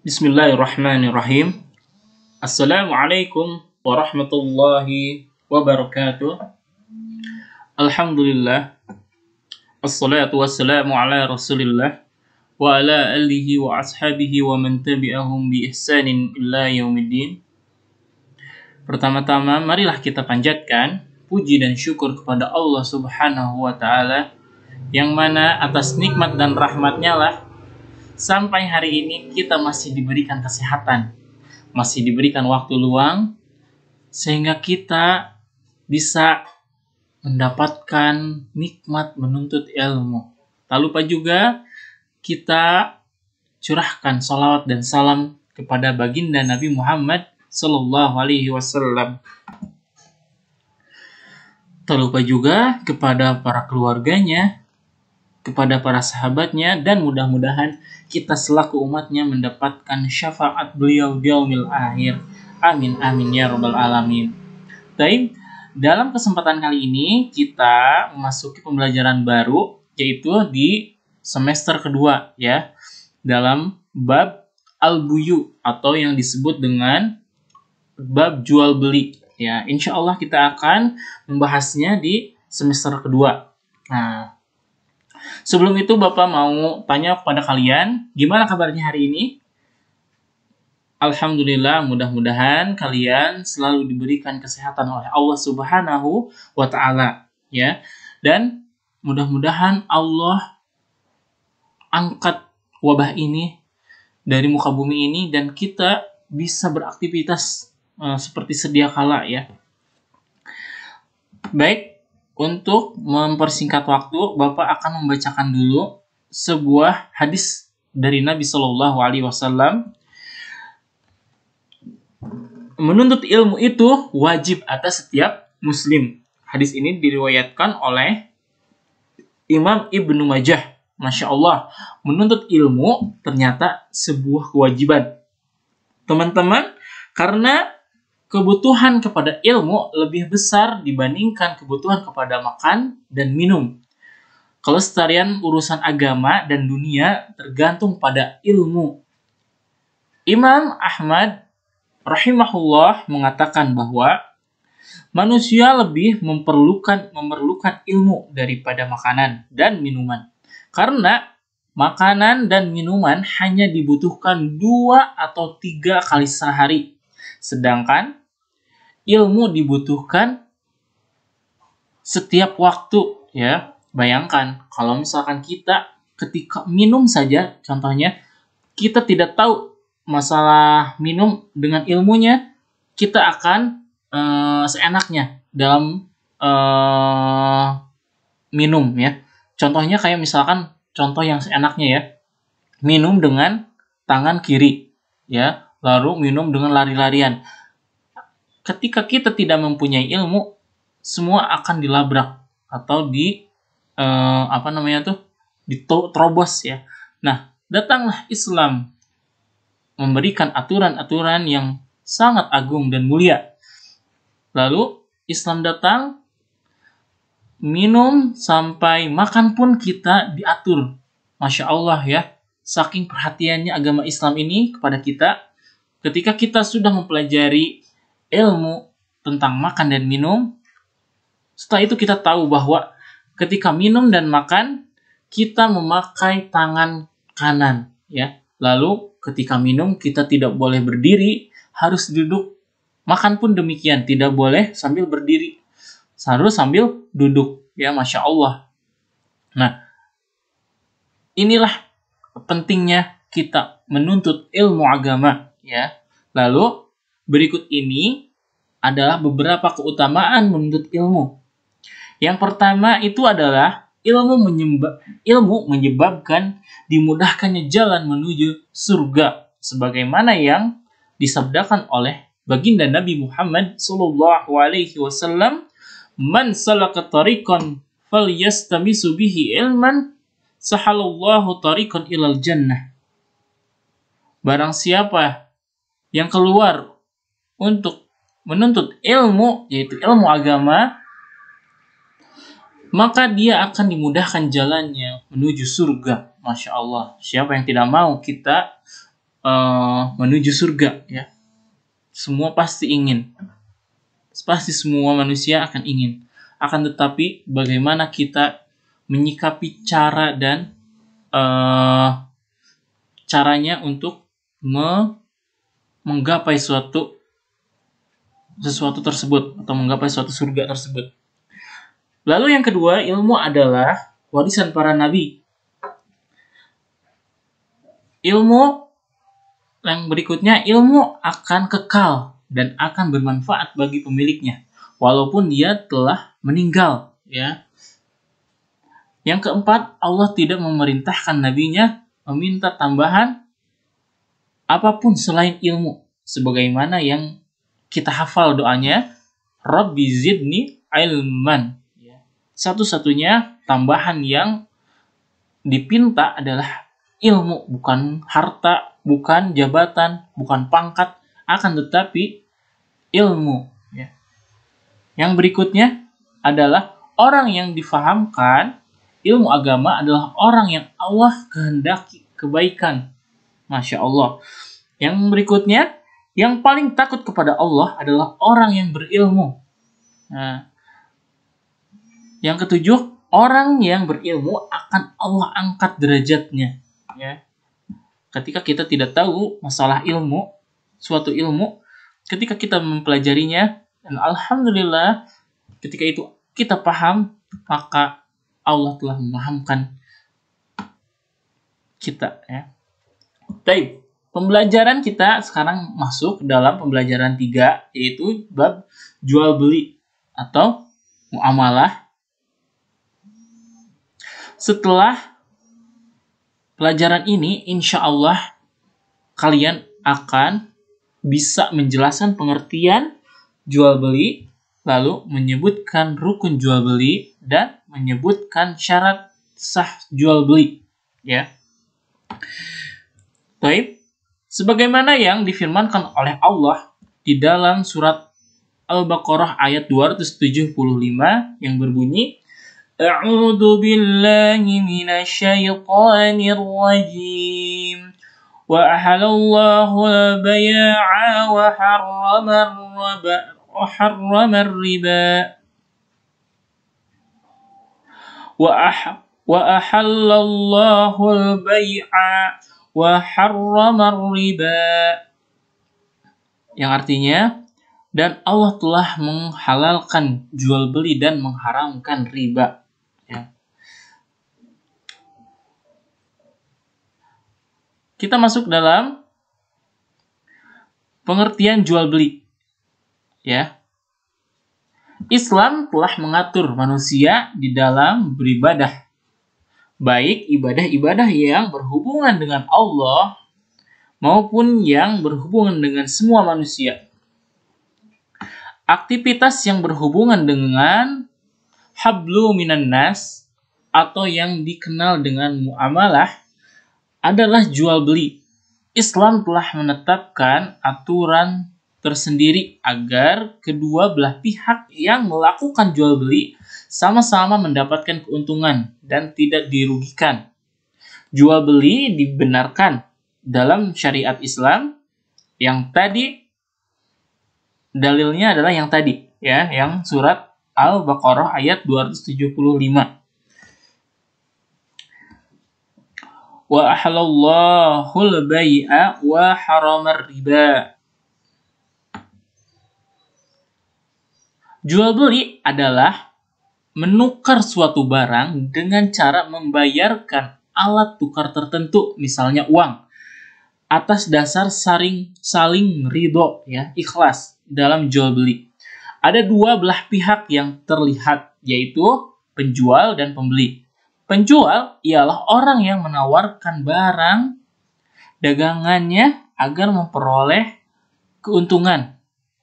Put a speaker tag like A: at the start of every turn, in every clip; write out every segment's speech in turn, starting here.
A: Bismillahirrahmanirrahim. Assalamualaikum warahmatullahi wabarakatuh. Alhamdulillah. Assalatu wassalamu ala rasulillah wa ala alihi wa ashabihi wa man tabi'ahum bi ihsanin illa yaumiddin. Pertama-tama marilah kita panjatkan puji dan syukur kepada Allah Subhanahu wa taala yang mana atas nikmat dan rahmatnya lah sampai hari ini kita masih diberikan kesehatan, masih diberikan waktu luang, sehingga kita bisa mendapatkan nikmat menuntut ilmu. Tak lupa juga kita curahkan salawat dan salam kepada baginda Nabi Muhammad Sallallahu Alaihi Wasallam. Tak lupa juga kepada para keluarganya, kepada para sahabatnya, dan mudah-mudahan kita selaku umatnya mendapatkan syafaat beliau di yaumil akhir. Amin amin ya rabbal alamin. Baik, dalam kesempatan kali ini kita memasuki pembelajaran baru, yaitu di semester kedua ya, dalam bab al-buyu atau yang disebut dengan bab jual beli ya. Insya Allah kita akan membahasnya di semester kedua. Nah, sebelum itu Bapak mau tanya kepada kalian, gimana kabarnya hari ini? Alhamdulillah, mudah-mudahan kalian selalu diberikan kesehatan oleh Allah Subhanahu wa taala ya. Dan mudah-mudahan Allah angkat wabah ini dari muka bumi ini dan kita bisa beraktivitas seperti sedia kala ya. Baik, untuk mempersingkat waktu, Bapak akan membacakan dulu sebuah hadis dari Nabi Shallallahu Alaihi Wasallam. Menuntut ilmu itu wajib atas setiap muslim. Hadis ini diriwayatkan oleh Imam Ibnu Majah. Masya Allah, menuntut ilmu ternyata sebuah kewajiban. Teman-teman, karena kebutuhan kepada ilmu lebih besar dibandingkan kebutuhan kepada makan dan minum. Kelestarian urusan agama dan dunia tergantung pada ilmu. Imam Ahmad rahimahullah mengatakan bahwa manusia lebih memerlukan ilmu daripada makanan dan minuman. Karena makanan dan minuman hanya dibutuhkan 2 atau 3 kali sehari. Sedangkan ilmu dibutuhkan setiap waktu ya. Bayangkan kalau misalkan kita ketika minum saja, contohnya kita tidak tahu masalah minum dengan ilmunya, kita akan seenaknya dalam minum ya. Contohnya kayak misalkan contoh yang seenaknya ya, minum dengan tangan kiri ya, lalu minum dengan lari-larian. Ketika kita tidak mempunyai ilmu, semua akan dilabrak atau diterobos ya. Nah, datanglah Islam memberikan aturan-aturan yang sangat agung dan mulia. Lalu Islam datang, minum sampai makan pun kita diatur. Masya Allah ya, saking perhatiannya agama Islam ini kepada kita. Ketika kita sudah mempelajari ilmu tentang makan dan minum, setelah itu kita tahu bahwa ketika minum dan makan kita memakai tangan kanan ya. Lalu ketika minum kita tidak boleh berdiri, harus duduk. Makan pun demikian, tidak boleh sambil berdiri, harus sambil duduk ya. Masya Allah. Nah, inilah pentingnya kita menuntut ilmu agama ya. Lalu berikut ini adalah beberapa keutamaan menuntut ilmu. Yang pertama itu adalah ilmu menyebabkan dimudahkannya jalan menuju surga, sebagaimana yang disabdakan oleh baginda Nabi Muhammad Sallallahu Alaihi Wasallam, "Man salaka tariqan falyastamisu bihi ilman, sahalallahu tariqan ilal jannah." Barang siapa yang keluar untuk menuntut ilmu, yaitu ilmu agama, maka dia akan dimudahkan jalannya menuju surga. Masya Allah, siapa yang tidak mau kita menuju surga, ya. Semua pasti ingin. Pasti semua manusia akan ingin. Akan tetapi bagaimana kita menyikapi cara dan caranya untuk menggapai sesuatu tersebut atau menggapai suatu surga tersebut. Lalu yang kedua, ilmu adalah warisan para nabi. Ilmu yang berikutnya, ilmu akan kekal dan akan bermanfaat bagi pemiliknya walaupun dia telah meninggal, ya. Yang keempat, Allah tidak memerintahkan nabinya meminta tambahan apapun selain ilmu, sebagaimana yang kita hafal doanya, Rabbi zidni ilman. Satu-satunya tambahan yang dipinta adalah ilmu, bukan harta, bukan jabatan, bukan pangkat, akan tetapi ilmu. Yang berikutnya adalah orang yang difahamkan ilmu agama adalah orang yang Allah kehendaki kebaikan. Masya Allah. Yang berikutnya, yang paling takut kepada Allah adalah orang yang berilmu. Nah, yang ketujuh, orang yang berilmu akan Allah angkat derajatnya. Ya. Ketika kita tidak tahu masalah ilmu, suatu ilmu, ketika kita mempelajarinya, dan alhamdulillah, ketika itu kita paham, maka Allah telah memahamkan kita. Ya. Baik, pembelajaran kita sekarang masuk dalam pembelajaran 3, yaitu bab jual beli atau muamalah. Setelah pelajaran ini, insya Allah kalian akan bisa menjelaskan pengertian jual beli, lalu menyebutkan rukun jual beli dan menyebutkan syarat sah jual beli, ya. Baik, sebagaimana yang difirmankan oleh Allah di dalam surat Al-Baqarah ayat 275 yang berbunyi, A'udzu billahi minasyaitonir rajim. Wa ahalallahu al-bay'a wa harrama ar-riba. Wa ahallallahu al-bay'a wa harrama ar-riba. Yang artinya, dan Allah telah menghalalkan jual beli dan mengharamkan riba. Ya. Kita masuk dalam pengertian jual beli. Ya. Islam telah mengatur manusia di dalam beribadah, baik ibadah-ibadah yang berhubungan dengan Allah maupun yang berhubungan dengan semua manusia. Aktivitas yang berhubungan dengan hablu minan nas atau yang dikenal dengan muamalah adalah jual beli. Islam telah menetapkan aturan tersendiri agar kedua belah pihak yang melakukan jual beli sama-sama mendapatkan keuntungan dan tidak dirugikan. Jual beli dibenarkan dalam syariat Islam. Yang tadi dalilnya adalah yang tadi, ya, yang surat Al-Baqarah ayat 275. Wa ahallallahu al-bay'a wa haramar riba. Jual beli adalah menukar suatu barang dengan cara membayarkan alat tukar tertentu, misalnya uang, atas dasar saling ridho, ya, ikhlas dalam jual beli. Ada dua belah pihak yang terlihat, yaitu penjual dan pembeli. Penjual ialah orang yang menawarkan barang dagangannya agar memperoleh keuntungan,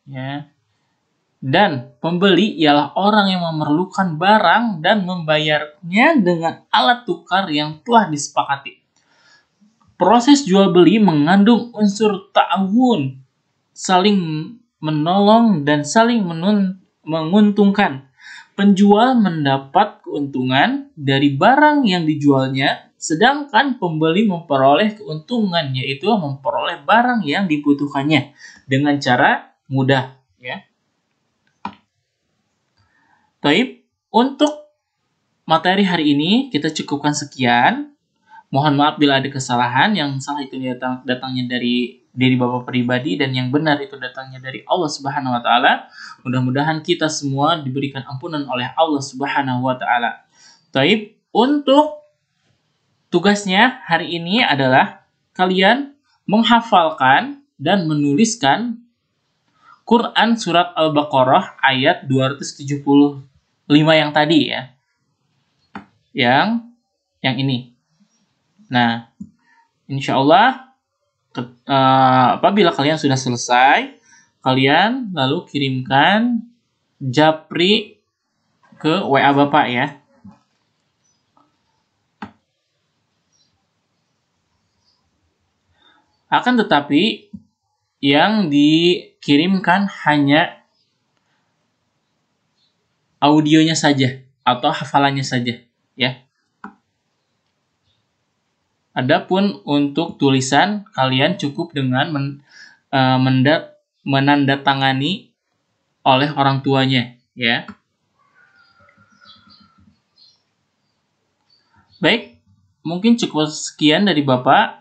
A: ya. Dan pembeli ialah orang yang memerlukan barang dan membayarnya dengan alat tukar yang telah disepakati. Proses jual beli mengandung unsur ta'awun, saling menolong dan saling menguntungkan. Penjual mendapat keuntungan dari barang yang dijualnya, sedangkan pembeli memperoleh keuntungan, yaitu memperoleh barang yang dibutuhkannya dengan cara mudah, ya. Taib, untuk materi hari ini kita cukupkan sekian. Mohon maaf bila ada kesalahan, yang salah itu datangnya dari diri Bapak pribadi dan yang benar itu datangnya dari Allah Subhanahu wa taala. Mudah-mudahan kita semua diberikan ampunan oleh Allah Subhanahu wa taala. Taib, untuk tugasnya hari ini adalah kalian menghafalkan dan menuliskan Quran surat Al-Baqarah ayat 275 yang tadi, ya. Yang ini. Nah, insya Allah apabila kalian sudah selesai, kalian lalu kirimkan japri ke WA Bapak, ya. Akan tetapi yang dikirimkan hanya audionya saja atau hafalannya saja, ya. Adapun untuk tulisan, kalian cukup dengan menandatangani oleh orang tuanya, ya. Baik, mungkin cukup sekian dari Bapak.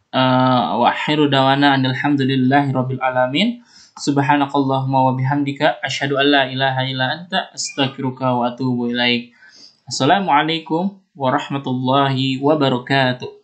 A: Wa akhiru dawana alhamdulillahi rabbil alamin. Subhanakallahumma wa bihamdika asyhadu an la ilaha illa anta astaghfiruka wa atubu ilaik. Assalamualaikum warahmatullahi wabarakatuh.